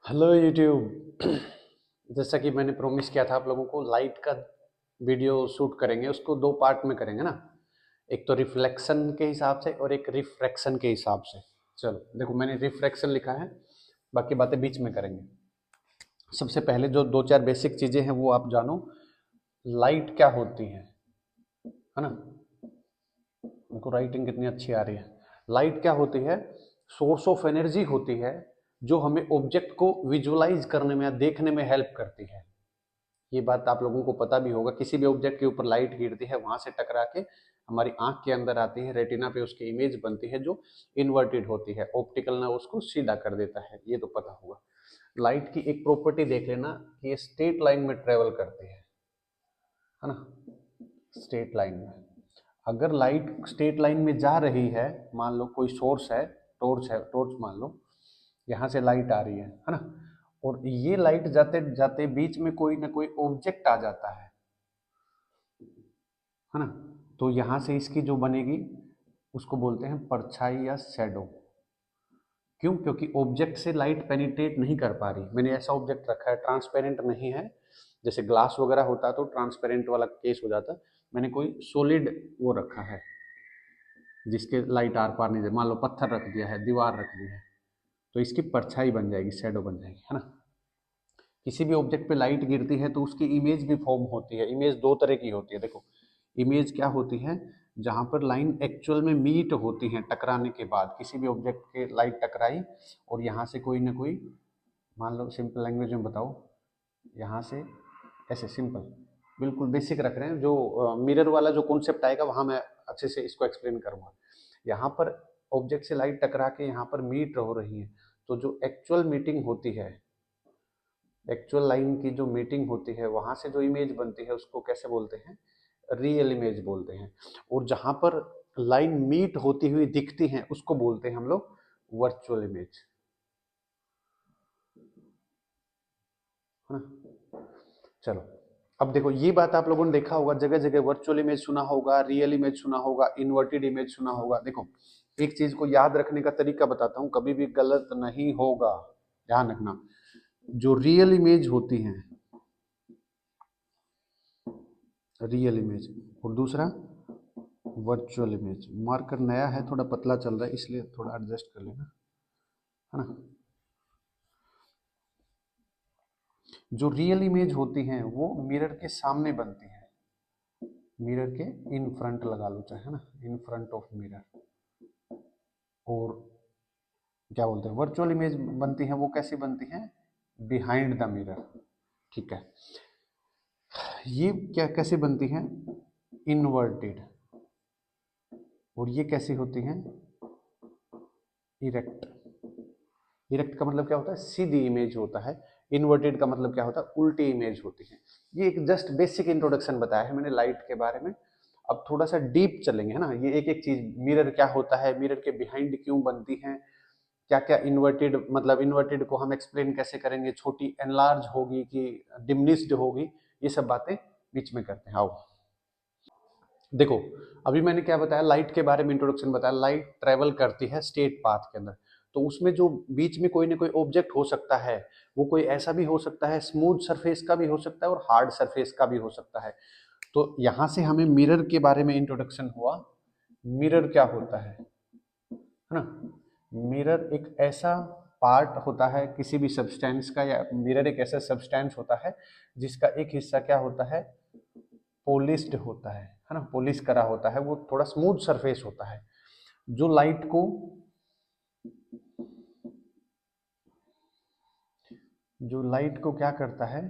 Hello YouTube. जैसा कि मैंने प्रॉमिस किया था आप लोगों को, लाइट का वीडियो शूट करेंगे, उसको दो पार्ट में करेंगे ना। एक तो रिफ्लेक्शन के हिसाब से और एक रिफ्रैक्शन के हिसाब से। चलो देखो, मैंने रिफ्रैक्शन लिखा है, बाकी बातें बीच में करेंगे। सबसे पहले जो दो चार बेसिक चीज़ें हैं वो आप जानो। लाइट क्या होती है ना। उनको राइटिंग कितनी अच्छी आ रही है। लाइट क्या होती है? सोर्स ऑफ एनर्जी होती है जो हमें ऑब्जेक्ट को विजुअलाइज करने में या देखने में हेल्प करती है। ये बात आप लोगों को पता भी होगा, किसी भी ऑब्जेक्ट के ऊपर लाइट गिरती है, वहां से टकरा के हमारी आंख के अंदर आती है, रेटिना पे उसकी इमेज बनती है जो इन्वर्टेड होती है। ऑप्टिकल ना उसको सीधा कर देता है, ये तो पता होगा। लाइट की एक प्रॉपर्टी देख लेना कि ये स्ट्रेट लाइन में ट्रेवल करती है ना। स्ट्रेट लाइन में अगर लाइट स्ट्रेट लाइन में जा रही है, मान लो कोई सोर्स है, टॉर्च मान लो, यहाँ से लाइट आ रही है ना। और ये लाइट जाते जाते बीच में कोई ना कोई ऑब्जेक्ट आ जाता है ना। तो यहाँ से इसकी जो बनेगी उसको बोलते हैं परछाई या शैडो। क्यों? क्योंकि ऑब्जेक्ट से लाइट पेनिट्रेट नहीं कर पा रही। मैंने ऐसा ऑब्जेक्ट रखा है, ट्रांसपेरेंट नहीं है, जैसे ग्लास वगैरह होता तो ट्रांसपेरेंट वाला केस हो जाता। मैंने कोई सॉलिड वो रखा है जिसके लाइट आर पार नहीं जाए। मान लो पत्थर रख दिया है, दीवार रख दी है, तो इसकी परछाई बन जाएगी, शैडो बन जाएगी, है ना। किसी भी ऑब्जेक्ट पे लाइट गिरती है तो उसकी इमेज भी फॉर्म होती है। इमेज दो तरह की होती है, देखो। इमेज क्या होती है? जहाँ पर लाइन एक्चुअल में मीट होती है, टकराने के बाद किसी भी ऑब्जेक्ट के लाइट टकराई और यहाँ से कोई ना कोई, मान लो सिंपल लैंग्वेज में बताओ, यहाँ से ऐसे सिंपल, बिल्कुल बेसिक रख रहे हैं। जो मिरर वाला जो कॉन्सेप्ट आएगा वहाँ मैं अच्छे से इसको एक्सप्लेन करूँगा। यहाँ पर ऑब्जेक्ट से लाइट टकरा के यहाँ पर मीट हो रही है, तो जो एक्चुअल मीटिंग होती है, एक्चुअल लाइन की जो मीटिंग होती है, वहां से जो इमेज बनती है उसको कैसे बोलते हैं? रियल इमेज बोलते हैं। और जहां पर लाइन मीट होती हुई दिखती है उसको बोलते हैं हम लोग वर्चुअल इमेज, है ना। चलो, अब देखो, ये बात आप लोगों ने देखा होगा, जगह जगह वर्चुअल इमेज सुना होगा, रियल इमेज सुना होगा, इन्वर्टेड इमेज सुना होगा। देखो, एक चीज को याद रखने का तरीका बताता हूं, कभी भी गलत नहीं होगा, ध्यान रखना। जो रियल इमेज होती है, रियल इमेज, और दूसरा वर्चुअल इमेज। मार्कर नया है, थोड़ा पतला चल रहा है, इसलिए थोड़ा एडजस्ट कर लेना, है ना। जो रियल इमेज होती हैं वो मिरर के सामने बनती है, मिरर के इन फ्रंट लगा लो चाहे, है ना, इन फ्रंट ऑफ मिरर। और क्या बोलते हैं, वर्चुअल इमेज बनती है वो कैसी बनती है? बिहाइंड द मिरर, ठीक है। ये क्या कैसे बनती है? इनवर्टेड। और ये कैसी होती है? इरेक्ट। इरेक्ट का मतलब क्या होता है? सीधी इमेज होता है। इन्वर्टेड का मतलब क्या होता है? उल्टी इमेज होती है। ये एक जस्ट बेसिक इंट्रोडक्शन बताया है मैंने लाइट के बारे में। अब थोड़ा सा डीप चलेंगे, है ना। ये एक एक चीज, मिरर क्या होता है, मिरर के बिहाइंड क्यों बनती है, क्या क्या इन्वर्टेड, मतलब इन्वर्टेड को हम एक्सप्लेन कैसे करेंगे, छोटी एनलार्ज होगी कि डिमिनिश्ड होगी, ये सब बातें बीच में करते हैं। आओ देखो, अभी मैंने क्या बताया, लाइट के बारे में इंट्रोडक्शन बताया। लाइट ट्रेवल करती है स्ट्रेट पाथ के अंदर, तो उसमें जो बीच में कोई ना कोई ऑब्जेक्ट हो सकता है, वो कोई ऐसा भी हो सकता है, स्मूथ सरफेस का भी हो सकता है और हार्ड सरफेस का भी हो सकता है। तो यहाँ से हमें मिरर के बारे में इंट्रोडक्शन हुआ। मिरर क्या होता है ना। मिरर एक ऐसा पार्ट होता है किसी भी सब्सटेंस का, या मिरर एक ऐसा सब्सटेंस होता है जिसका एक हिस्सा क्या होता है? पॉलिश्ड होता है ना, पॉलिश करा होता है, वो थोड़ा स्मूथ सरफेस होता है, जो लाइट को, जो लाइट को क्या करता है?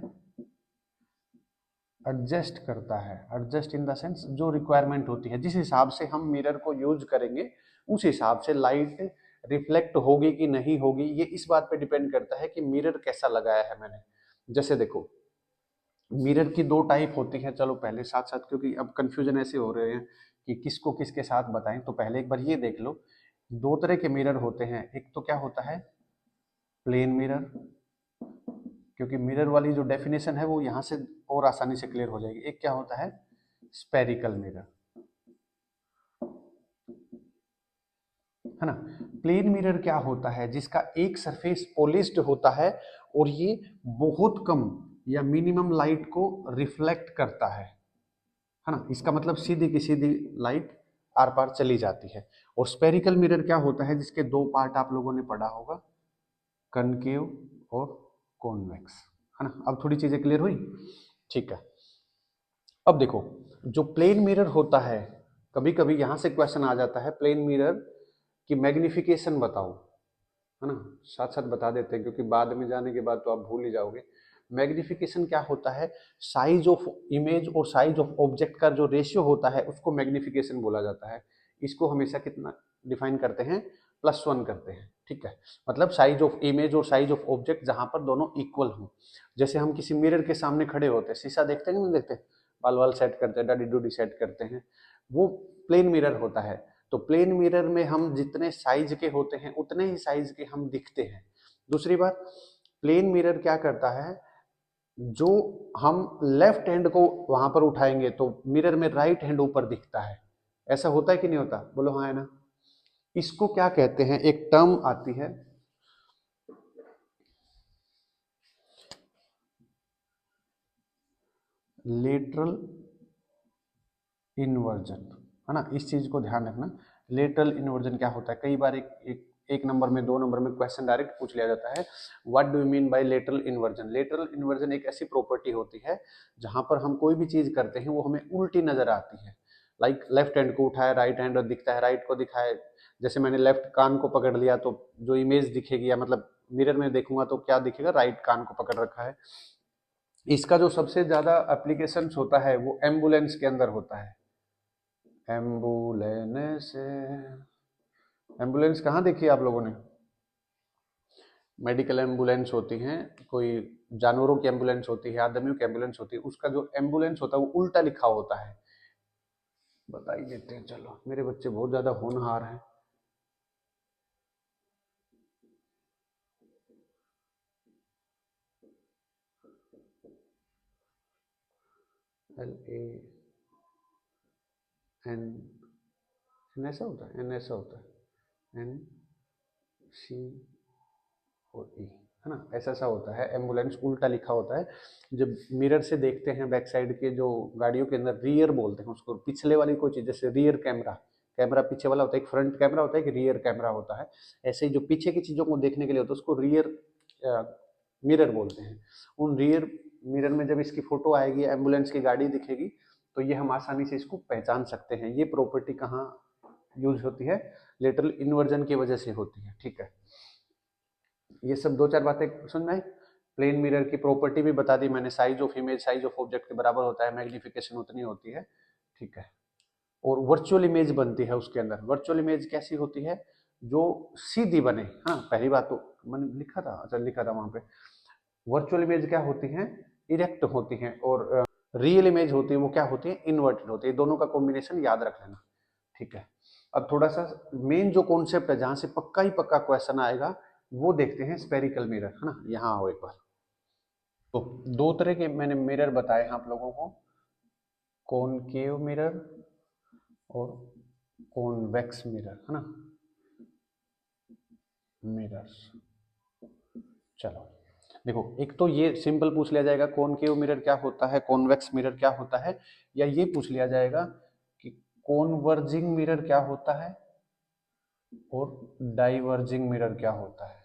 एडजस्ट करता है। एडजस्ट इन द सेंस, जो रिक्वायरमेंट होती है, जिस हिसाब से हम मिरर को यूज करेंगे उस हिसाब से लाइट रिफ्लेक्ट होगी कि नहीं होगी, ये इस बात पे डिपेंड करता है कि मिरर कैसा लगाया है मैंने। जैसे देखो, मिरर की दो टाइप होती है। चलो पहले साथ साथ, क्योंकि अब कंफ्यूजन ऐसे हो रहे हैं कि किसको किसके साथ बताएं, तो पहले एक बार ये देख लो। दो तरह के मिरर होते हैं। एक तो क्या होता है? प्लेन मिरर, क्योंकि मिरर वाली जो डेफिनेशन है वो यहाँ से और आसानी से क्लियर हो जाएगी। एक क्या होता है? स्पेरिकल मिरर, है ना। प्लेन मिरर क्या होता है? जिसका एक सरफेस पॉलिश्ड होता है और ये बहुत कम या मिनिमम लाइट को रिफ्लेक्ट करता है ना। इसका मतलब सीधी की सीधी लाइट आर पार चली जाती है। और स्पेरिकल मिरर क्या होता है? जिसके दो पार्ट आप लोगों ने पढ़ा होगा, कनकेव और कॉन्वेक्स, है ना। अब थोड़ी चीजें क्लियर हुई? ठीक है। अब देखो, जो प्लेन मिरर होता है, कभी कभी यहां से क्वेश्चन आ जाता है, प्लेन मिरर की मैग्निफिकेशन बताओ, है ना। साथ साथ बता देते हैं क्योंकि बाद में जाने के बाद तो आप भूल ही जाओगे। मैग्निफिकेशन क्या होता है? साइज ऑफ इमेज और साइज ऑफ ऑब्जेक्ट का जो रेशियो होता है उसको मैग्निफिकेशन बोला जाता है। इसको हमेशा कितना डिफाइन करते हैं? +1 करते हैं, ठीक है। मतलब साइज ऑफ इमेज और साइज ऑफ ऑब्जेक्ट जहां पर दोनों इक्वल हों। जैसे हम किसी मिरर के सामने खड़े होते हैं, शीशा देखते हैं कि नहीं देखते, बाल वाल सेट करते हैं, दाढ़ी डूडी सेट करते हैं, वो प्लेन मिरर होता है। तो प्लेन मिरर में हम जितने साइज के होते हैं उतने ही साइज के हम दिखते हैं। दूसरी बात, प्लेन मिरर क्या करता है? जो हम लेफ्ट हैंड को वहां पर उठाएंगे तो मिरर में राइट हैंड ऊपर दिखता है। ऐसा होता है कि नहीं होता? बोलो हाँ है ना। इसको क्या कहते हैं? एक टर्म आती है, लेटरल इन्वर्जन, है ना। इस चीज को ध्यान रखना। लेटरल इन्वर्जन क्या होता है? कई बार एक नंबर में, 2 नंबर में क्वेश्चन डायरेक्ट पूछ लिया जाता है, what do you mean bye lateral inversion. Lateral inversion एक ऐसी प्रॉपर्टी होती है जहां पर हम कोई भी चीज करते हैं वो हमें उल्टी नजर आती है। लाइक लेफ्ट हैंड को उठाया, राइट हैंड दिखता है, राइट को दिखाए। जैसे मैंने लेफ्ट कान को पकड़ लिया तो जो इमेज दिखेगी, या मतलब मिरर में देखूंगा तो क्या दिखेगा? राइट कान को पकड़ रखा है। इसका जो सबसे ज्यादा एप्लीकेशन होता है वो एम्बुलेंस के अंदर होता है। एम्बुलेंस, एम्बुलेंस कहाँ देखी है आप लोगों ने? मेडिकल एम्बुलेंस होती हैं, कोई जानवरों की एम्बुलेंस होती है, आदमियों की एम्बुलेंस होती है, उसका जो एम्बुलेंस होता है वो उल्टा लिखा होता है। बता ही देते हैं, चलो, मेरे बच्चे बहुत ज्यादा होनहार हैं। LAN, एन ऐसा होता है, एन ऐसा होता है, NCOE, है ना। ऐसा ऐसा होता है, एम्बुलेंस उल्टा लिखा होता है। जब मिरर से देखते हैं बैक साइड के जो गाड़ियों के अंदर, रियर बोलते हैं उसको, पिछले वाली कोई चीज, जैसे रियर कैमरा, कैमरा पीछे वाला होता है, एक फ्रंट कैमरा होता है, एक रियर कैमरा होता है। ऐसे ही जो पीछे की चीजों को देखने के लिए होता है उसको रियर मिरर बोलते हैं। उन रियर मिरर में जब इसकी फोटो आएगी, एम्बुलेंस की गाड़ी दिखेगी, तो ये हम आसानी से इसको पहचान सकते हैं। ये प्रॉपर्टी कहाँ यूज होती है? लेटरल इन्वर्जन की वजह से होती है, ठीक है। ये सब 2-4 बातें समझ में आई। प्लेन मिरर की प्रॉपर्टी भी बता दी मैंने, size of image size of object के बराबर होता है, मैग्निफिकेशन उतनी होती है, ठीक है। और वर्चुअल इमेज बनती है उसके अंदर। वर्चुअल इमेज कैसी होती है? जो सीधी बने। हाँ, पहली बात तो मैंने लिखा था, अच्छा लिखा था वहां पे। वर्चुअल इमेज क्या होती हैं? इरेक्ट होती हैं। और रियल इमेज होती है वो क्या होती है? इन्वर्टेड होती है। दोनों का कॉम्बिनेशन याद रख लेना, ठीक है। अब थोड़ा सा मेन जो कॉन्सेप्ट है, जहां से पक्का ही पक्का क्वेश्चन आएगा, वो देखते हैं, स्पेरिकल मिरर, है ना। यहाँ आओ एक बार। तो 2 तरह के मैंने मिरर बताए हैं आप लोगों को, कॉनकेव मिरर और कॉन्वेक्स मिरर, है ना। मिरर्स, चलो देखो, एक तो ये सिंपल पूछ लिया जाएगा, कॉनकेव मिरर क्या होता है, कॉन्वेक्स मिरर क्या होता है, या ये पूछ लिया जाएगा कि कॉन्वर्जिंग मिरर क्या होता है और डाइवर्जिंग मिरर क्या होता है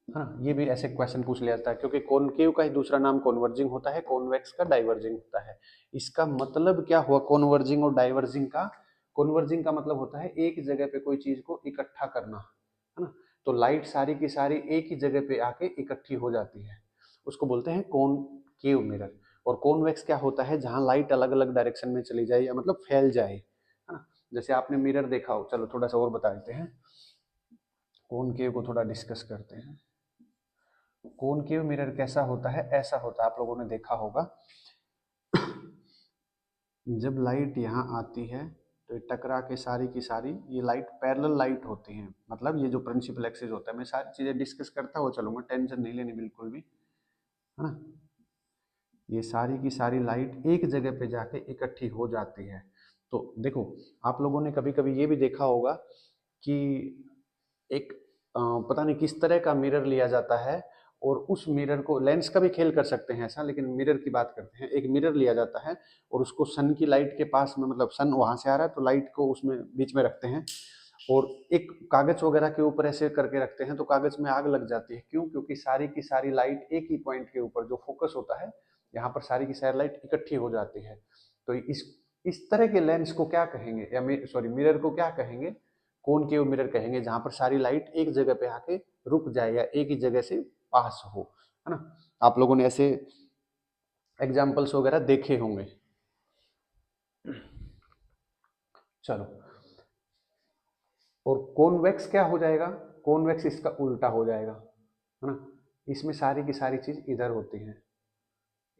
ना। ये भी ऐसे क्वेश्चन पूछ लिया जाता है, क्योंकि कॉनकेव का ही दूसरा नाम कॉन्वर्जिंग होता है, कॉन्वेक्स का डाइवर्जिंग होता है। इसका मतलब क्या हुआ कॉन्वर्जिंग और डाइवर्जिंग का? कॉन्वर्जिंग का मतलब होता है एक जगह पे कोई चीज को इकट्ठा करना, है ना। तो लाइट सारी की सारी एक ही जगह पे आके इकट्ठी हो जाती है, उसको बोलते हैं कॉनकेव मिरर। और कॉन्वेक्स क्या होता है? जहां लाइट अलग अलग डायरेक्शन में चली जाए, या मतलब फैल जाए, है ना। जैसे आपने मिरर देखा हो, चलो थोड़ा सा और बता देते हैं, कॉनकेव को थोड़ा डिस्कस करते हैं। कॉनकेव मिरर कैसा होता है? ऐसा होता है, आप लोगों ने देखा होगा, जब लाइट यहाँ आती है तो ये टकरा के सारी की सारी, ये लाइट पैरेलल लाइट होती है। मतलब ये जो प्रिंसिपल एक्सिस होता है, मैं सारी चीजें डिस्कस करता हुआ चलूंगा, टेंशन नहीं लेनी बिल्कुल भी, है ना। ये सारी की सारी लाइट एक जगह पे जाके इकट्ठी हो जाती है। तो देखो, आप लोगों ने कभी कभी ये भी देखा होगा कि एक पता नहीं किस तरह का मिरर लिया जाता है और उस मिरर को, लेंस का भी खेल कर सकते हैं ऐसा, लेकिन मिरर की बात करते हैं। एक मिरर लिया जाता है और उसको सन की लाइट के पास में, मतलब सन वहां से आ रहा है तो लाइट को उसमें बीच में रखते हैं और एक कागज वगैरह के ऊपर ऐसे करके रखते हैं तो कागज में आग लग जाती है। क्यों? क्योंकि सारी की सारी लाइट एक ही पॉइंट के ऊपर जो फोकस होता है, यहाँ पर सारी की सारी लाइट इकट्ठी हो जाती है। तो इस तरह के लेंस को क्या कहेंगे, या सॉरी मिरर को क्या कहेंगे? कोन केव मिरर कहेंगे, जहां पर सारी लाइट एक जगह पे आके रुक जाए या एक ही जगह से पास हो, है ना। आप लोगों ने ऐसे एग्जाम्पल्स वगैरह देखे होंगे। चलो, और कॉन्वेक्स क्या हो जाएगा? कॉन्वेक्स इसका उल्टा हो जाएगा, है ना। इसमें सारी की सारी चीज इधर होती है,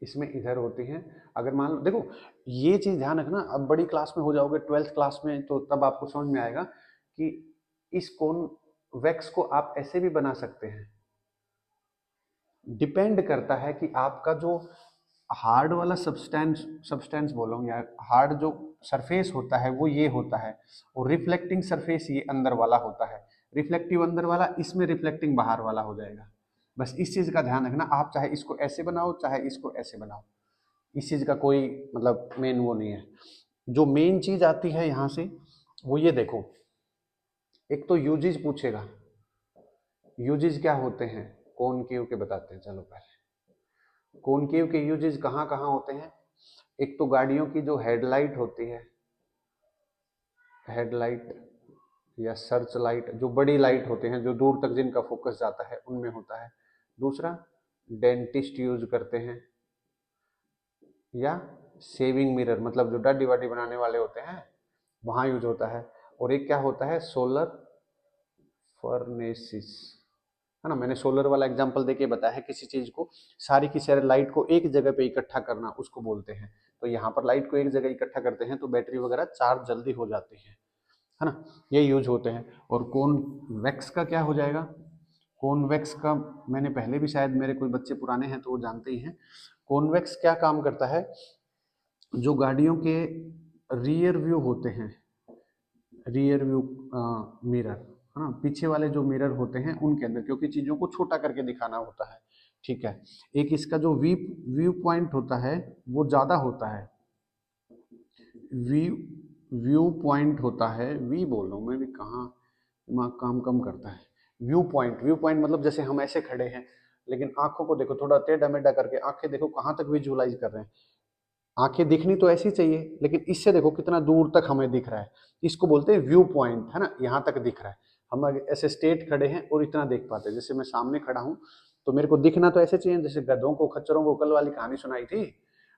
इसमें इधर होती हैं। अगर मान लो, देखो ये चीज ध्यान रखना, अब बड़ी क्लास में हो जाओगे 12th क्लास में तो तब आपको समझ में आएगा कि इस कॉन्वेक्स को आप ऐसे भी बना सकते हैं। डिपेंड करता है कि आपका जो हार्ड वाला सब्सटेंस बोल रहा हूँ, या हार्ड जो सरफेस होता है वो ये होता है, और रिफ्लेक्टिंग सरफेस ये अंदर वाला होता है। रिफ्लेक्टिव अंदर वाला, इसमें रिफ्लेक्टिंग बाहर वाला हो जाएगा। बस इस चीज का ध्यान रखना, आप चाहे इसको ऐसे बनाओ चाहे इसको ऐसे बनाओ, इस चीज का कोई मतलब मेन वो नहीं है। जो मेन चीज आती है यहाँ से वो ये देखो, एक तो यूजेज पूछेगा। यूजेज क्या होते हैं? कॉनकेव के बताते हैं। चलो पहले कॉनकेव के यूजेज कहाँ कहाँ होते हैं। एक तो गाड़ियों की जो हेडलाइट होती है, हेडलाइट या सर्च लाइट, जो बड़ी लाइट होते हैं जो दूर तक जिनका फोकस जाता है उनमें होता है। दूसरा डेंटिस्ट यूज करते हैं, या सेविंग मिरर, मतलब जो दाढ़ी वाड़ी बनाने वाले होते हैं वहां यूज होता है। और एक क्या होता है? सोलर फर्नेसिस, है ना। मैंने सोलर वाला एग्जांपल देके बताया है, किसी चीज को सारी की सारी लाइट को एक जगह पे इकट्ठा करना उसको बोलते हैं। तो यहाँ पर लाइट को एक जगह इकट्ठा करते हैं तो बैटरी वगैरह चार्ज जल्दी हो जाती है ना। ये यूज होते हैं। और कॉन्वेक्स का क्या हो जाएगा? कॉन्वेक्स का मैंने पहले भी, शायद मेरे कोई बच्चे पुराने हैं तो वो जानते ही हैं। कॉन्वेक्स क्या काम करता है? जो गाड़ियों के रियर व्यू होते हैं, रियर व्यू मिरर, है ना, पीछे वाले जो मिरर होते हैं उनके अंदर, क्योंकि चीजों को छोटा करके दिखाना होता है, ठीक है। एक इसका जो व्यू पॉइंट होता है वो ज्यादा होता है। व्यू व्यू पॉइंट होता है, वी बोल रहा हूँ मैं भी, कहाँ दिमाग काम कम करता है। व्यू पॉइंट मतलब जैसे हम ऐसे खड़े हैं, लेकिन आंखों को देखो थोड़ा टेढ़ा मेढ़ा करके, आंखें देखो कहाँ तक विजुअलाइज कर रहे हैं। आंखें दिखनी तो ऐसी चाहिए, लेकिन इससे देखो कितना दूर तक हमें दिख रहा है। इसको बोलते हैं व्यू पॉइंट, है ना। यहाँ तक दिख रहा है, हम ऐसे स्ट्रेट खड़े हैं और इतना देख पाते हैं। जैसे मैं सामने खड़ा हूँ तो मेरे को दिखना तो ऐसे चाहिए, जैसे गधों को खच्चरों को कल वाली कहानी सुनाई थी,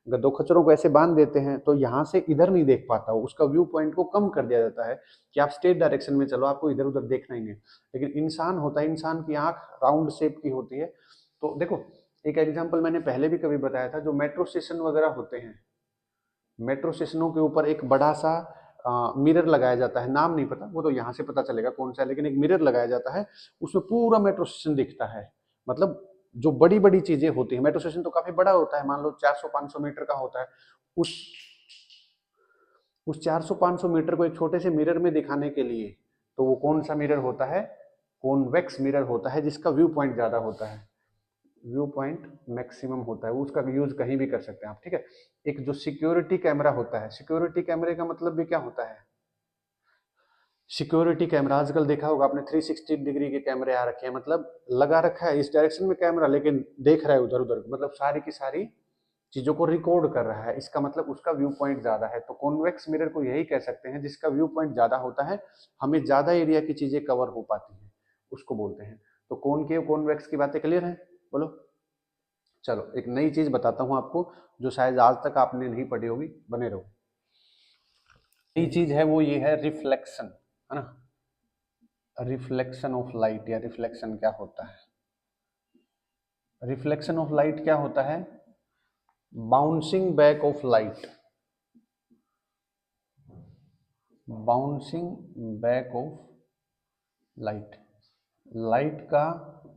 गधों खच्चरों को ऐसे बांध देते हैं तो यहाँ से इधर नहीं देख पाता हो, उसका व्यू पॉइंट को कम कर दिया जाता है कि आप स्ट्रेट डायरेक्शन में चलो, आपको इधर उधर देखना ही नहीं। लेकिन इंसान होता है, इंसान की आंख राउंड शेप की होती है। तो देखो एक एग्जाम्पल मैंने पहले भी कभी बताया था, जो मेट्रो स्टेशन वगैरह होते हैं, मेट्रो स्टेशनों के ऊपर एक बड़ा सा मिरर लगाया जाता है। नाम नहीं पता, वो तो यहाँ से पता चलेगा कौन सा है, लेकिन एक मिरर लगाया जाता है, उसमें पूरा मेट्रो स्टेशन दिखता है। मतलब जो बड़ी बड़ी चीजें होती है, मेट्रो स्टेशन तो काफी बड़ा होता है, मान लो 400-500 मीटर का होता है। उस उस 400-500 मीटर को एक छोटे से मिरर में दिखाने के लिए, तो वो कौन सा मिरर होता है? कॉन्वेक्स मिरर होता है, जिसका व्यू पॉइंट ज्यादा होता है, व्यू पॉइंट मैक्सिमम होता है। उसका यूज कहीं भी कर सकते हैं आप, ठीक है। एक जो सिक्योरिटी कैमरा होता है, सिक्योरिटी कैमरे का मतलब भी क्या होता है? सिक्योरिटी कैमरा आजकल देखा होगा आपने, 360 डिग्री के कैमरे आ रखे हैं, मतलब लगा रखा है इस डायरेक्शन में कैमरा, लेकिन देख रहा है उधर उधर, मतलब सारी की सारी चीजों को रिकॉर्ड कर रहा है। इसका मतलब उसका व्यू पॉइंट ज्यादा है। तो कॉन्वेक्स मिरर को यही कह सकते हैं, जिसका व्यू पॉइंट ज्यादा होता है, हमें ज्यादा एरिया की चीजें कवर हो पाती हैं, उसको बोलते हैं। तो कॉनकेव कॉन्वेक्स की बातें क्लियर है? बोलो। चलो एक नई चीज बताता हूं आपको, जो शायद आज तक आपने नहीं पढ़ी होगी, बने रहो। नई चीज है वो ये है रिफ्लेक्शन, है ना। रिफ्लेक्शन ऑफ लाइट, या रिफ्लेक्शन क्या होता है? रिफ्लेक्शन ऑफ लाइट क्या होता है? Bouncing back of light, bouncing back of light, light का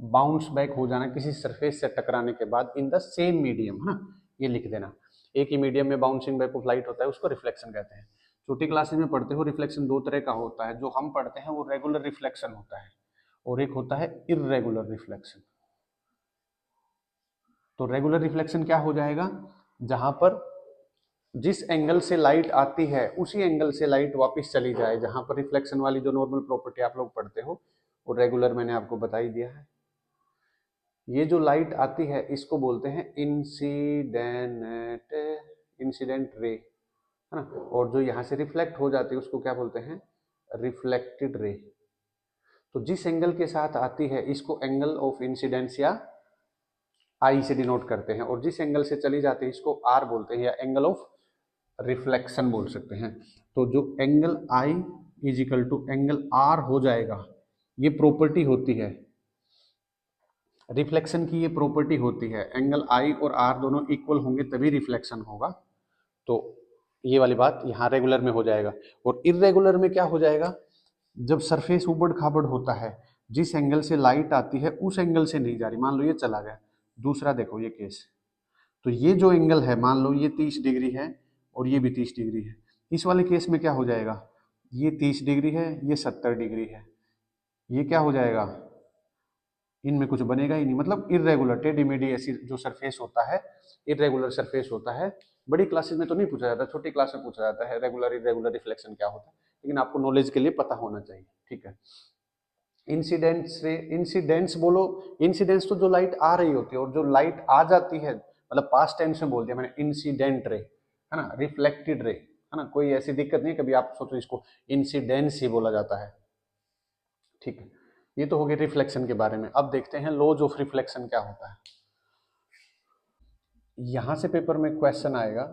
बाउंस बैक हो जाना किसी सरफेस से टकराने के बाद इन द सेम मीडियम, है ना। ये लिख देना, एक ही मीडियम में बाउंसिंग बैक ऑफ लाइट होता है, उसको रिफ्लेक्शन कहते हैं। छोटी क्लासेस में पढ़ते हो रिफ्लेक्शन दो तरह का होता है, जो हम पढ़ते हैं वो रेगुलर रिफ्लेक्शन होता है और एक होता है इर्रेगुलर रिफ्लेक्शन। तो रेगुलर रिफ्लेक्शन क्या हो जाएगा, जहां पर जिस एंगल से लाइट आती है उसी एंगल से लाइट वापस चली जाए, जहां पर रिफ्लेक्शन वाली जो नॉर्मल प्रॉपर्टी आप लोग पढ़ते हो वो रेगुलर मैंने आपको बता ही दिया है। ये जो लाइट आती है इसको बोलते हैं इंसिडेंट रे, है ना, और जो यहाँ से रिफ्लेक्ट हो जाती है उसको क्या बोलते हैं, रिफ्लेक्टेड रे। तो जिस एंगल के साथ आती है इसको एंगल ऑफ इंसिडेंस या आई से डिनोट करते हैं, और जिस एंगल से चली जाती है इसको आर बोलते हैं या एंगल ऑफ रिफ्लेक्शन बोल सकते हैं। तो जो angle I is equal to angle R हो जाएगा, ये प्रॉपर्टी होती है रिफ्लेक्शन की, ये प्रॉपर्टी होती है एंगल आई और आर दोनों इक्वल होंगे तभी रिफ्लेक्शन होगा। तो ये वाली बात यहाँ रेगुलर में हो जाएगा। और इर्रेगुलर में क्या हो जाएगा, जब सरफेस उबड़ खाबड़ होता है, जिस एंगल से लाइट आती है उस एंगल से नहीं जा रही, मान लो ये चला गया। दूसरा देखो ये केस, तो ये जो एंगल है मान लो ये 30 डिग्री है और ये भी 30 डिग्री है, इस वाले केस में क्या हो जाएगा, ये 30 डिग्री है ये 70 डिग्री है, ये क्या हो जाएगा, इनमें कुछ बनेगा ही नहीं, मतलब इरेगुलर टेढ़ी मेढ़ी ऐसी जो सरफेस होता है, इरेगुलर सरफेस होता है। बड़ी क्लासेस में तो नहीं पूछा जाता, छोटी क्लास में पूछा जाता है रेगुलर इरेगुलर रिफ्लेक्शन क्या होता है, लेकिन आपको नॉलेज के लिए पता होना चाहिए, ठीक है। इंसिडेंस रे, इंसिडेंस बोलो, इंसिडेंस तो जो लाइट आ रही होती है, और जो लाइट आ जाती है मतलब पास्ट टेंस में बोल दिया मैंने, इंसिडेंट रे, है ना, रिफ्लेक्टेड रे, है ना, कोई ऐसी दिक्कत नहीं, कभी आप सोचो इसको इंसिडेंस ही बोला जाता है, ठीक है। ये तो हो गया रिफ्लेक्शन के बारे में। अब देखते हैं लॉज ऑफ रिफ्लेक्शन क्या होता है। यहां से पेपर में क्वेश्चन आएगा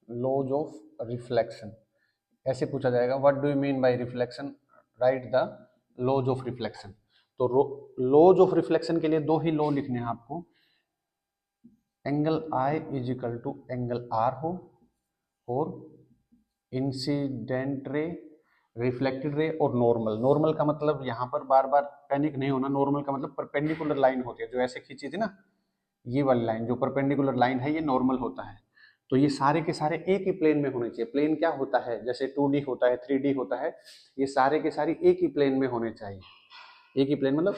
लॉज ऑफ रिफ्लेक्शन, ऐसे पूछा जाएगा what do you mean by reflection, write the laws of reflection. तो लॉज ऑफ रिफ्लेक्शन के लिए दो ही लॉ लिखने हैं आपको, angle I is equal to angle R हो, और इंसिडेंट रे, रिफ्लेक्टेड रे और नॉर्मल। नॉर्मल का मतलब यहाँ पर बार बार पैनिक नहीं होना, नॉर्मल का मतलब परपेंडिकुलर लाइन होती है, जो ऐसे खींची थी ना ये वाली लाइन, जो परपेंडिकुलर लाइन है ये नॉर्मल होता है। तो ये सारे के सारे एक ही प्लेन में होने चाहिए। प्लेन क्या होता है, जैसे 2D होता है 3D होता है, ये सारे के सारे एक ही प्लेन में होने चाहिए। एक ही प्लेन मतलब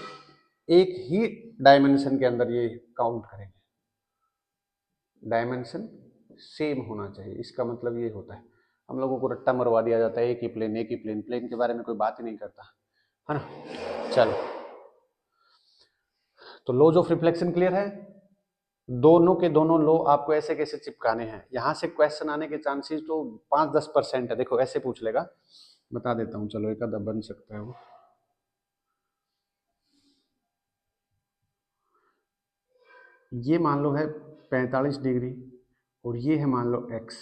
एक ही डायमेंशन के अंदर ये काउंट करेंगे, डायमेंशन सेम होना चाहिए, इसका मतलब ये होता है। हम लोगों को रट्टा मरवा दिया जाता है एक ही प्लेन, एक ही प्लेन, प्लेन के बारे में कोई बात ही नहीं करता, है ना। चलो, तो लॉज ऑफ रिफ्लेक्शन क्लियर है। दोनों के दोनों लो आपको ऐसे कैसे चिपकाने हैं, यहां से क्वेश्चन आने के चांसेस तो 5-10% है। देखो ऐसे पूछ लेगा, बता देता हूं, चलो एक आधा बन सकता है वो। ये मान लो है 45 डिग्री और ये है मान लो x,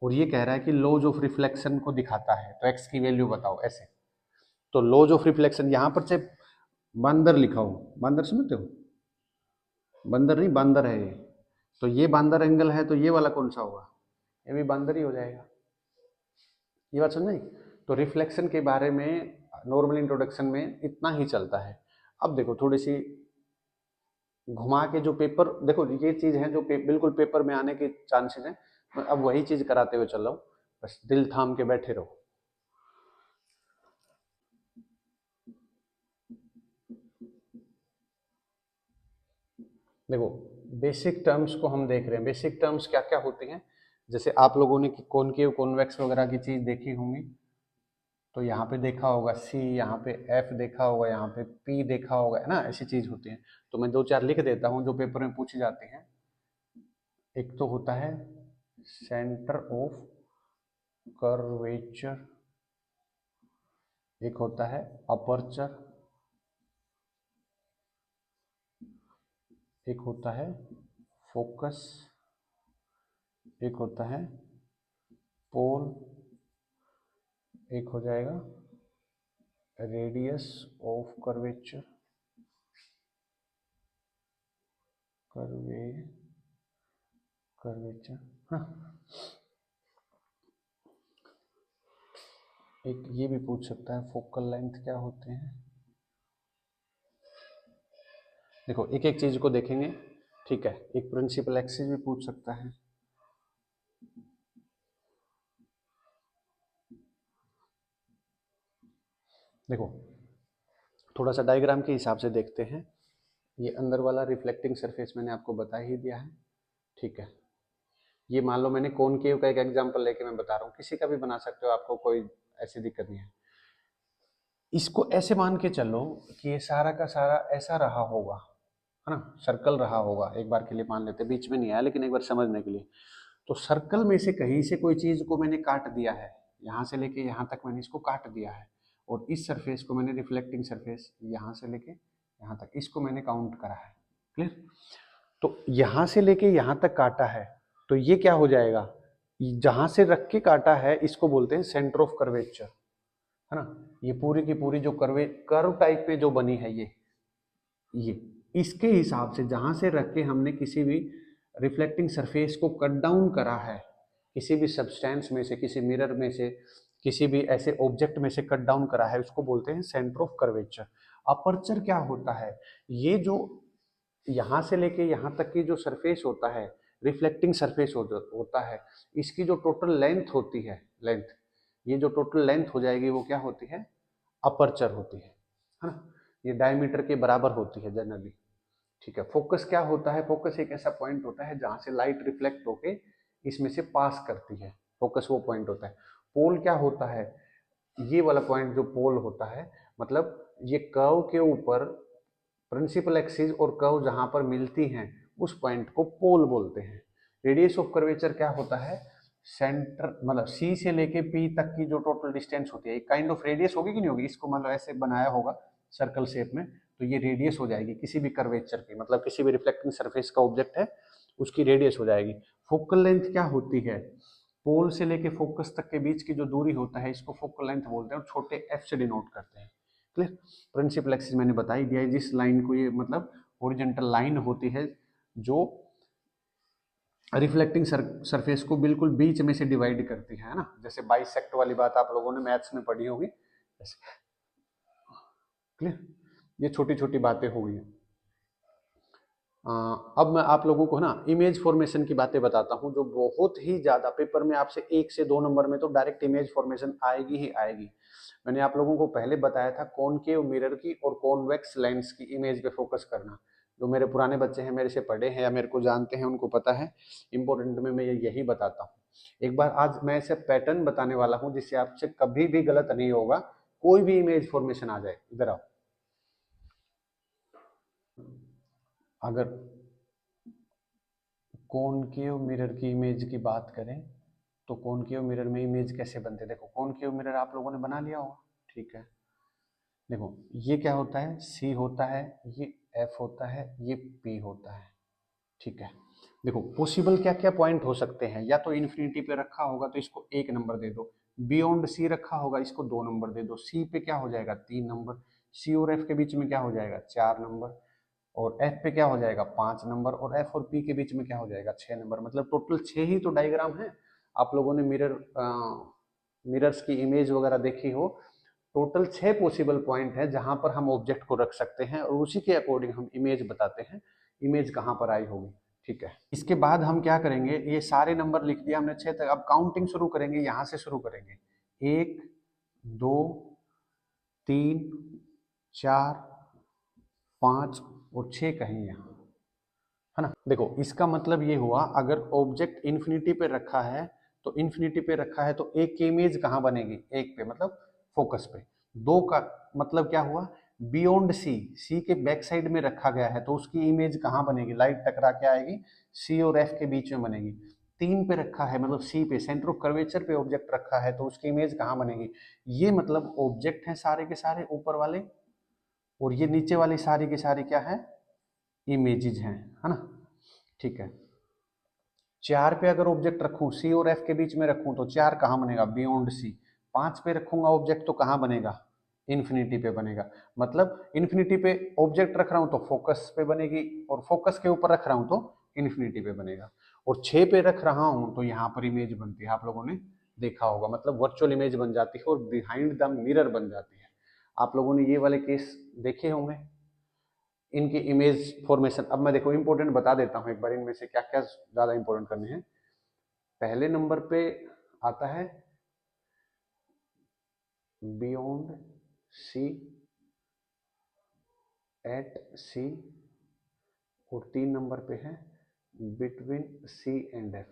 और ये कह रहा है कि लॉज ऑफ रिफ्लेक्शन को दिखाता है, तो x की वैल्यू बताओ ऐसे। तो लॉज ऑफ रिफ्लेक्शन यहाँ पर से बंदर लिखा हो, बंदर समझते हो, बंदर नहीं बांदर है ये, तो ये बांदर एंगल है, तो ये वाला कौन सा होगा, ये भी बांदर ही हो जाएगा। ये बात समझ नहीं। तो रिफ्लेक्शन के बारे में नॉर्मल इंट्रोडक्शन में इतना ही चलता है। अब देखो थोड़ी सी घुमा के जो पेपर, देखो ये चीज है जो बिल्कुल पेपर में आने के चांसेस हैं, मैं अब वही चीज कराते हुए चल रहा हूँ, बस दिल थाम के बैठे रहो। देखो बेसिक टर्म्स को हम देख रहे हैं, बेसिक टर्म्स क्या क्या होती हैं, जैसे आप लोगों ने कॉनकेव कॉन्वेक्स वगैरह की चीज देखी होंगी, तो यहाँ पे देखा होगा C, यहाँ पे F देखा होगा, यहाँ पे P देखा होगा, है ना, ऐसी चीज होती है। तो मैं दो चार लिख देता हूँ जो पेपर में पूछी जाती हैं। एक तो होता है सेंटर ऑफ कर्वेचर, एक होता है अपर्चर, एक होता है फोकस, एक होता है पोल, एक हो जाएगा रेडियस ऑफ कर्वेचर, कर्वेचर, हाँ। एक ये भी पूछ सकता है फोकल लेंथ क्या होते हैं। देखो एक एक चीज को देखेंगे, ठीक है। एक प्रिंसिपल एक्सिस भी पूछ सकता है, देखो थोड़ा सा डायग्राम के हिसाब से देखते हैं। ये अंदर वाला रिफ्लेक्टिंग सरफेस मैंने आपको बता ही दिया है, ठीक है। ये मान लो मैंने कॉनकेव का एक एग्जांपल लेके मैं बता रहा हूँ, किसी का भी बना सकते हो, आपको कोई ऐसी दिक्कत नहीं है। इसको ऐसे मान के चलो कि ये सारा का सारा ऐसा रहा होगा, है ना, सर्कल रहा होगा। एक बार के लिए मान लेते, बीच में नहीं आया लेकिन एक बार समझने के लिए। तो सर्कल में से कहीं से कोई चीज को मैंने काट दिया है, यहाँ से लेके यहाँ तक मैंने इसको काट दिया है, और इस सरफेस को मैंने रिफ्लेक्टिंग सरफेस यहाँ से लेके यहाँ तक इसको मैंने काउंट करा है। क्लियर? तो यहाँ से लेके यहाँ तक काटा है, तो ये क्या हो जाएगा, जहां से रख के काटा है इसको बोलते हैं सेंटर ऑफ कर्वेचर, है ना। ये पूरी की पूरी जो कर्व टाइप पे जो बनी है ये इसके हिसाब से जहां से रख के हमने किसी भी रिफ्लेक्टिंग सरफेस को कट डाउन करा है, किसी भी सब्सटेंस में से, किसी मिरर में से, किसी भी ऐसे ऑब्जेक्ट में से कट डाउन करा है, उसको बोलते हैं सेंटर ऑफ कर्वेचर। अपर्चर क्या होता है, ये जो यहाँ से लेके यहाँ तक की जो सरफेस होता है, रिफ्लेक्टिंग सरफेस होता है, इसकी जो टोटल लेंथ होती है, लेंथ, ये जो टोटल लेंथ हो जाएगी वो क्या होती है, अपर्चर होती है ना। ये डायमीटर के बराबर होती है जनरली, ठीक है। फोकस क्या होता है, फोकस एक ऐसा पॉइंट होता है जहां से लाइट रिफ्लेक्ट होके इसमें से पास करती है, फोकस वो पॉइंट होता है। पोल क्या होता है, ये वाला पॉइंट जो पोल होता है, मतलब ये कर्व के ऊपर प्रिंसिपल एक्सिस और कर्व जहां पर मिलती हैं उस पॉइंट को पोल बोलते हैं। रेडियस ऑफ कर्वेचर क्या होता है, सेंटर मतलब सी से लेके पी तक की जो टोटल डिस्टेंस होती है, एक काइंड ऑफ रेडियस होगी कि नहीं होगी, इसको मतलब ऐसे बनाया होगा सर्कल शेप में, तो ये रेडियस हो जाएगी किसी भी कर्वेचर की, मतलब किसी भी रिफ्लेक्टिंग सरफेस का ऑब्जेक्ट है उसकी रेडियस हो जाएगी। फोकल लेंथ क्या होती है, पोल से लेके फोकस तक के बीच की जो दूरी होता है इसको फोकल लेंथ बोलते हैं, और छोटे एफ से डिनोट करते हैं। क्लियर? प्रिंसिपल एक्सिस मैंने बता ही दिया है, जिस लाइन को ये मतलब हॉरिजॉन्टल लाइन होती है जो रिफ्लेक्टिंग सरफेस को बिल्कुल बीच में से डिवाइड करती है ना, जैसे बाइसेक्ट वाली बात आप लोगों ने मैथ्स में पढ़ी होगी। क्लियर? ये छोटी छोटी बातें हो गई। अब मैं आप लोगों को ना इमेज फॉर्मेशन की बातें बताता हूँ, जो बहुत ही ज्यादा पेपर में आपसे 1 से 2 नंबर में तो डायरेक्ट इमेज फॉर्मेशन आएगी ही आएगी। मैंने आप लोगों को पहले बताया था कॉनकेव मिरर की और कॉन्वेक्स लेंस की इमेज पे फोकस करना। जो मेरे पुराने बच्चे हैं, मेरे से पढ़े हैं या मेरे को जानते हैं, उनको पता है इंपॉर्टेंट में मैं यही बताता हूँ। एक बार आज मैं ऐसे पैटर्न बताने वाला हूँ जिससे आपसे कभी भी गलत नहीं होगा, कोई भी इमेज फॉर्मेशन आ जाए। इधर आओ। अगर कॉनकेव मिरर की इमेज की बात करें तो कॉनकेव मिरर में इमेज कैसे बनते हैं, देखो कॉनकेव मिरर आप लोगों ने बना लिया होगा, ठीक है। देखो ये क्या होता है, सी होता है, ये एफ होता है, ये पी होता है, ठीक है। देखो पॉसिबल क्या क्या पॉइंट हो सकते हैं, या तो इन्फिनिटी पे रखा होगा तो इसको 1 नंबर दे दो, बियॉन्ड सी रखा होगा इसको 2 नंबर दे दो, सी पे क्या हो जाएगा 3 नंबर, सी और एफ के बीच में क्या हो जाएगा 4 नंबर, और एफ पे क्या हो जाएगा 5 नंबर, और एफ और पी के बीच में क्या हो जाएगा 6 नंबर। मतलब टोटल 6 ही तो डायग्राम है। आप लोगों ने मिरर्स की इमेज वगैरह देखी हो, टोटल 6 पॉसिबल पॉइंट है जहां पर हम ऑब्जेक्ट को रख सकते हैं, और उसी के अकॉर्डिंग हम इमेज बताते हैं, इमेज कहाँ पर आई होगी, ठीक है। इसके बाद हम क्या करेंगे, ये सारे नंबर लिख दिया हमने 6 तक, अब काउंटिंग शुरू करेंगे, यहां से शुरू करेंगे, 1 2 3 4 5 और 6 कहीं यहाँ, है ना। देखो इसका मतलब ये हुआ, अगर ऑब्जेक्ट इन्फिनिटी पे रखा है तो इन्फिनिटी पे रखा है तो एक की इमेज कहाँ बनेगी, एक पे मतलब फोकस पे। दो का मतलब क्या हुआ, बियॉन्ड सी, सी के बैक साइड में रखा गया है तो उसकी इमेज कहाँ बनेगी, लाइट टकरा के आएगी, सी और एफ के बीच में बनेगी। 3 पे रखा है मतलब सी पे, सेंटर ऑफ कर्वेचर पे ऑब्जेक्ट रखा है तो उसकी इमेज कहाँ बनेगी, ये मतलब ऑब्जेक्ट है सारे के सारे ऊपर वाले, और ये नीचे वाली सारी की सारी क्या है, इमेजेस हैं, है ना, ठीक है। 4 पे अगर ऑब्जेक्ट रखूं, सी और एफ के बीच में रखूं तो 4 कहाँ बनेगा, बियॉन्ड सी। 5 पे रखूंगा ऑब्जेक्ट तो कहाँ बनेगा, इन्फिनिटी पे बनेगा। मतलब इन्फिनिटी पे ऑब्जेक्ट रख रहा हूं तो फोकस पे बनेगी, और फोकस के ऊपर रख रहा हूं तो इन्फिनिटी पे बनेगा, और 6 पे रख रहा हूं तो यहाँ पर इमेज बनती है, आप लोगों ने देखा होगा, मतलब वर्चुअल इमेज बन जाती है और बिहाइंड द मिरर बन जाती है। आप लोगों ने ये वाले केस देखे होंगे, इनकी इमेज फॉर्मेशन। अब मैं देखो इंपॉर्टेंट बता देता हूँ एक बार, इनमें से क्या क्या ज्यादा इंपॉर्टेंट करने हैं। पहले नंबर पे आता है बियॉन्ड सी एट सी, और 3 नंबर पे है बिटवीन सी एंड एफ।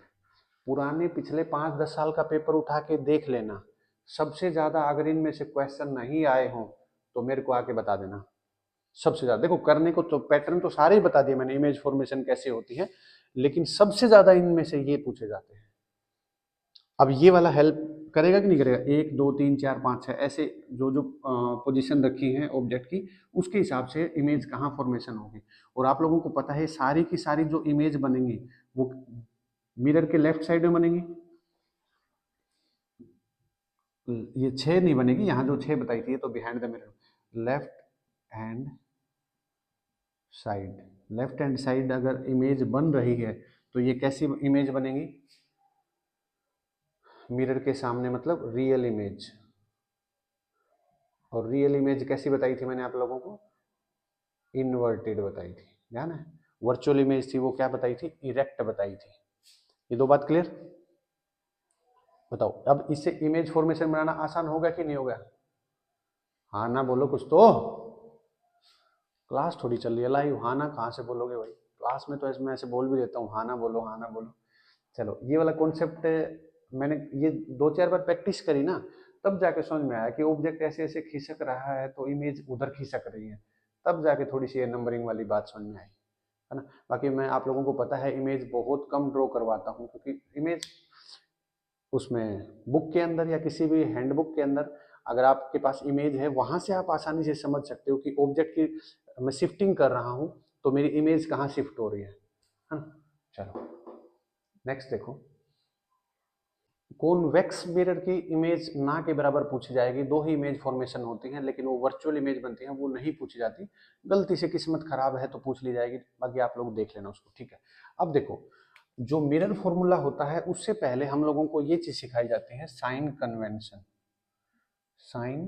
पुराने पिछले 5-10 साल का पेपर उठा के देख लेना, सबसे ज्यादा अगर इनमें से क्वेश्चन नहीं आए हों तो मेरे को आके बता देना। सबसे ज्यादा देखो, करने को तो पैटर्न तो सारे ही बता दिए मैंने, इमेज फॉर्मेशन कैसे होती है, लेकिन सबसे ज्यादा इनमें से ये पूछे जाते हैं। अब ये वाला हेल्प करेगा कि नहीं करेगा? 1 2 3 4 5 6 ऐसे जो जो पोजीशन रखी है ऑब्जेक्ट की, उसके हिसाब से इमेज कहाँ फॉर्मेशन होगी। और आप लोगों को पता है सारी की सारी जो इमेज बनेंगी वो मिरर के लेफ्ट साइड में बनेगी। ये 6 नहीं बनेगी, यहाँ जो 6 बताई थी ये तो behind the mirror, left hand side. Left hand side अगर इमेज बन रही है तो ये कैसी इमेज बनेगी? मिरर के सामने, मतलब रियल इमेज। और रियल इमेज कैसी बताई थी मैंने आप लोगों को? इनवर्टेड बताई थी, ध्यान है। वर्चुअल इमेज थी वो क्या बताई थी? इरेक्ट बताई थी। ये दो बात क्लियर? बताओ, अब इससे इमेज फॉर्मेशन बनाना आसान होगा कि नहीं होगा? हाँ ना बोलो कुछ तो, क्लास थोड़ी चल रही है लाइव, हाँ ना कहाँ से बोलोगे भाई? क्लास में तो ऐसे मैं ऐसे बोल भी देता हूँ, हाँ ना बोलो, हाँ ना बोलो। चलो, ये वाला कॉन्सेप्ट मैंने ये 2-4 बार प्रैक्टिस करी ना, तब जाके समझ में आया कि ऑब्जेक्ट ऐसे ऐसे खिसक रहा है तो इमेज उधर खिसक रही है, तब जाके थोड़ी सी ये नंबरिंग वाली बात समझ में आई, है ना। बाकी मैं आप लोगों को पता है इमेज बहुत कम ड्रॉ करवाता हूँ, क्योंकि इमेज उसमें बुक के अंदर या किसी भी हैंडबुक के अंदर अगर आपके पास इमेज है, वहां से आप आसानी से समझ सकते हो कि ऑब्जेक्ट की मैं शिफ्टिंग कर रहा हूँ तो मेरी इमेज कहाँ शिफ्ट हो रही है ना। चलो नेक्स्ट देखो, कॉन्वेक्स मिरर की इमेज ना के बराबर पूछी जाएगी। दो ही इमेज फॉर्मेशन होती हैं, लेकिन वो वर्चुअल इमेज बनती हैं, वो नहीं पूछी जाती। गलती से किस्मत खराब है तो पूछ ली जाएगी, बाकी आप लोग देख लेना उसको, ठीक है। अब देखो, जो मिरर फॉर्मूला होता है उससे पहले हम लोगों को ये चीज सिखाई जाती है, sign convention. Sign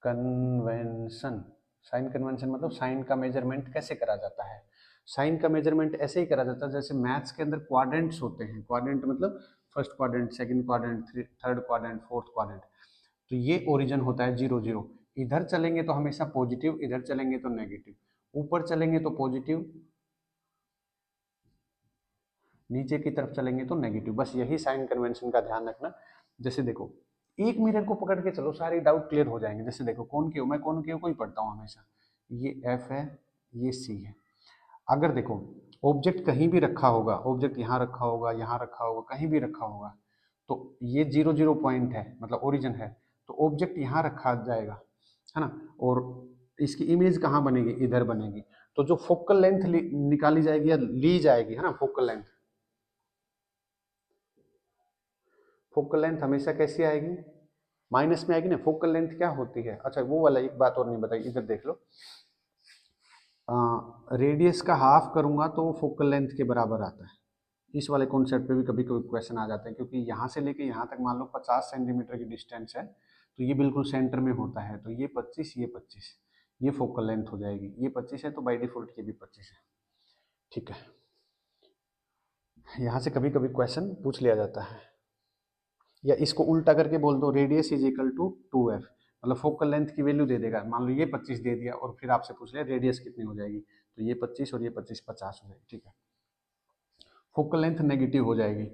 convention, sign convention मतलब साइन का मेजरमेंट कैसे करा जाता है। साइन का मेजरमेंट ऐसे ही करा जाता है जैसे मैथ्स के अंदर क्वाड्रेंट्स होते हैं। क्वाड्रेंट मतलब first quadrant, second quadrant, third quadrant, fourth quadrant. तो ये ओरिजिन होता है 0 0। इधर चलेंगे तो हमेशा पॉजिटिव, इधर चलेंगे तो नेगेटिव, ऊपर चलेंगे तो पॉजिटिव, नीचे की तरफ चलेंगे तो नेगेटिव। बस यही साइन कन्वेंशन का ध्यान रखना। जैसे देखो, एक मिरर को पकड़ के चलो, सारे डाउट क्लियर हो जाएंगे। जैसे देखो, कौन क्यों, मैं कौन क्यों को ही पढ़ता हूँ हमेशा। ये एफ है, ये सी है। अगर देखो ऑब्जेक्ट कहीं भी रखा होगा, ऑब्जेक्ट यहाँ रखा होगा, यहाँ रखा होगा, कहीं भी रखा होगा, तो ये 0 0 पॉइंट है, मतलब ओरिजिन है, तो ऑब्जेक्ट यहाँ रखा जाएगा, है ना। और इसकी इमेज कहाँ बनेगी? इधर बनेगी। तो जो फोकल लेंथ निकाली जाएगी या ली जाएगी, है ना, फोकल लेंथ, फोकल लेंथ हमेशा कैसी आएगी? माइनस में आएगी ना। फोकल लेंथ क्या होती है? अच्छा, वो वाला एक बात और नहीं बताई, इधर देख लो। रेडियस का हाफ करूंगा तो वो फोकल लेंथ के बराबर आता है। इस वाले कॉन्सेप्ट पे भी कभी कभी क्वेश्चन आ जाता है, क्योंकि यहाँ से लेके यहाँ तक मान लो 50 सेंटीमीटर की डिस्टेंस है, तो ये बिल्कुल सेंटर में होता है, तो ये 25, ये 25, ये फोकल लेंथ हो जाएगी। ये 25 है तो बाई डिफॉल्ट ये भी 25 है, ठीक है। यहाँ से कभी कभी क्वेश्चन पूछ लिया जाता है। या इसको उल्टा करके बोल दो, radius is equal to 2f, मतलब फोकल लेंथ की वैल्यू दे देगा। मान लो ये 25 दे दिया और फिर आपसे पूछ लिया रेडियस कितनी हो जाएगी, तो ये 25 और ये 25 50 हो जाएगी, ठीक है। फोकल लेंथ नेगेटिव हो जाएगी।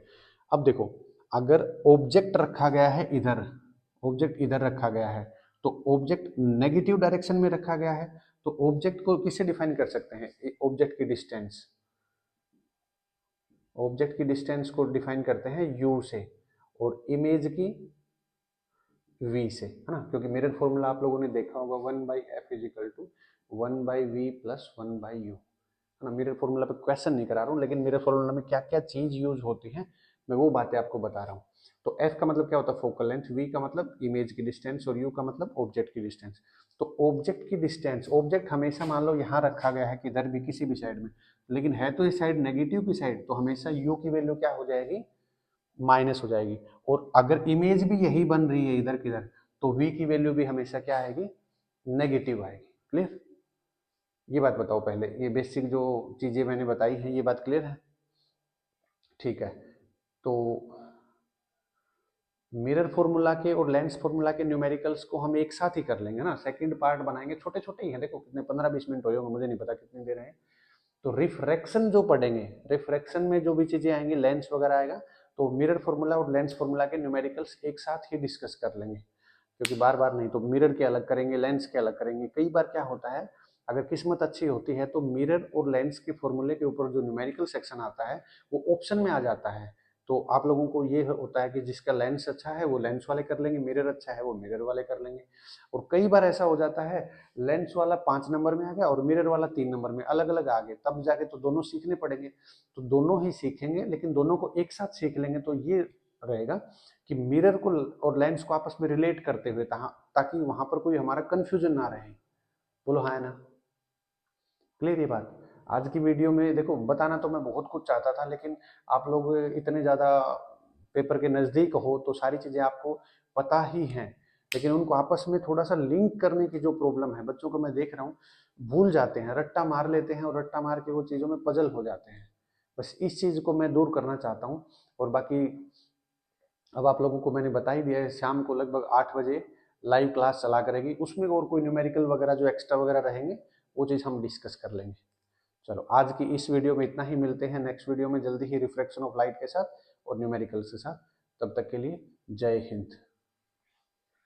अब देखो, अगर ऑब्जेक्ट रखा गया है इधर, ऑब्जेक्ट इधर रखा गया है, तो ऑब्जेक्ट नेगेटिव डायरेक्शन में रखा गया है, तो ऑब्जेक्ट को किससे डिफाइन कर सकते हैं? ऑब्जेक्ट की डिस्टेंस, ऑब्जेक्ट की डिस्टेंस को डिफाइन करते हैं u से, और इमेज की v से, है ना। क्योंकि मिरर फॉर्मूला आप लोगों ने देखा होगा, 1/f is equal to 1/v plus 1/u, है ना। मिरर फॉर्मूला पे क्वेश्चन नहीं करा रहा हूँ, लेकिन मिरर फॉर्मूला में क्या क्या चीज यूज होती है मैं वो बातें आपको बता रहा हूँ। तो f का मतलब क्या होता है? फोकल लेंथ, v का मतलब इमेज की डिस्टेंस, और u का मतलब ऑब्जेक्ट की डिस्टेंस। तो ऑब्जेक्ट की डिस्टेंस, ऑब्जेक्ट हमेशा मान लो यहाँ रखा गया है, किधर भी किसी भी साइड में, लेकिन है तो इस साइड नेगेटिव की साइड, तो हमेशा u की वैल्यू क्या हो जाएगी? माइनस हो जाएगी। और अगर इमेज भी यही बन रही है इधर किधर, तो v की वैल्यू भी हमेशा क्या आएगी? नेगेटिव आएगी। क्लियर? ये बात बताओ पहले, ये बेसिक जो चीजें मैंने बताई हैं, ये बात क्लियर है? ठीक है। तो मिरर फॉर्मूला के और लेंस फॉर्मूला के न्यूमेरिकल्स को हम एक साथ ही कर लेंगे ना, सेकंड पार्ट बनाएंगे, छोटे छोटे ही हैं, देखो कितने 15-20 मिनट होंगे, मुझे नहीं पता कितनी देर है। तो रिफ्रैक्शन जो पढ़ेंगे, रिफ्रैक्शन में जो भी चीजें आएंगी, लेंस वगैरह आएगा, तो मिरर फॉर्मूला और लेंस फॉर्मूला के न्यूमेरिकल्स एक साथ ही डिस्कस कर लेंगे, क्योंकि बार बार नहीं, तो मिरर के अलग करेंगे, लेंस के अलग करेंगे। कई बार क्या होता है, अगर किस्मत अच्छी होती है तो मिरर और लेंस के फॉर्मूले के ऊपर जो न्यूमेरिकल सेक्शन आता है वो ऑप्शन में आ जाता है। तो आप लोगों को ये होता है कि जिसका लेंस अच्छा है वो लेंस वाले कर लेंगे, मिरर अच्छा है वो मिरर वाले कर लेंगे। और कई बार ऐसा हो जाता है लेंस वाला 5 नंबर में आ गया और मिरर वाला 3 नंबर में, अलग अलग आ गए, तब जाके तो दोनों सीखने पड़ेंगे। तो दोनों ही सीखेंगे, लेकिन दोनों को एक साथ सीख लेंगे तो ये रहेगा कि मिरर को और लेंस को आपस में रिलेट करते हुए, ताकि वहां पर कोई हमारा कंफ्यूजन ना रहे। बोलो हाँ है ना, क्लियर ये बात। आज की वीडियो में देखो, बताना तो मैं बहुत कुछ चाहता था, लेकिन आप लोग इतने ज़्यादा पेपर के नज़दीक हो तो सारी चीज़ें आपको पता ही हैं, लेकिन उनको आपस में थोड़ा सा लिंक करने की जो प्रॉब्लम है बच्चों को, मैं देख रहा हूँ भूल जाते हैं, रट्टा मार लेते हैं और रट्टा मार के वो चीज़ों में पजल हो जाते हैं। बस इस चीज़ को मैं दूर करना चाहता हूँ। और बाकी अब आप लोगों को मैंने बता ही दिया है, शाम को लगभग 8 बजे लाइव क्लास चला करेगी, उसमें और कोई न्यूमेरिकल वगैरह जो एक्स्ट्रा वगैरह रहेंगे वो चीज़ हम डिस्कस कर लेंगे। चलो आज की इस वीडियो में इतना ही, मिलते हैं नेक्स्ट वीडियो में जल्दी ही रिफ्लेक्शन ऑफ लाइट के साथ और न्यूमेरिकल्स के साथ। तब तक के लिए जय हिंद।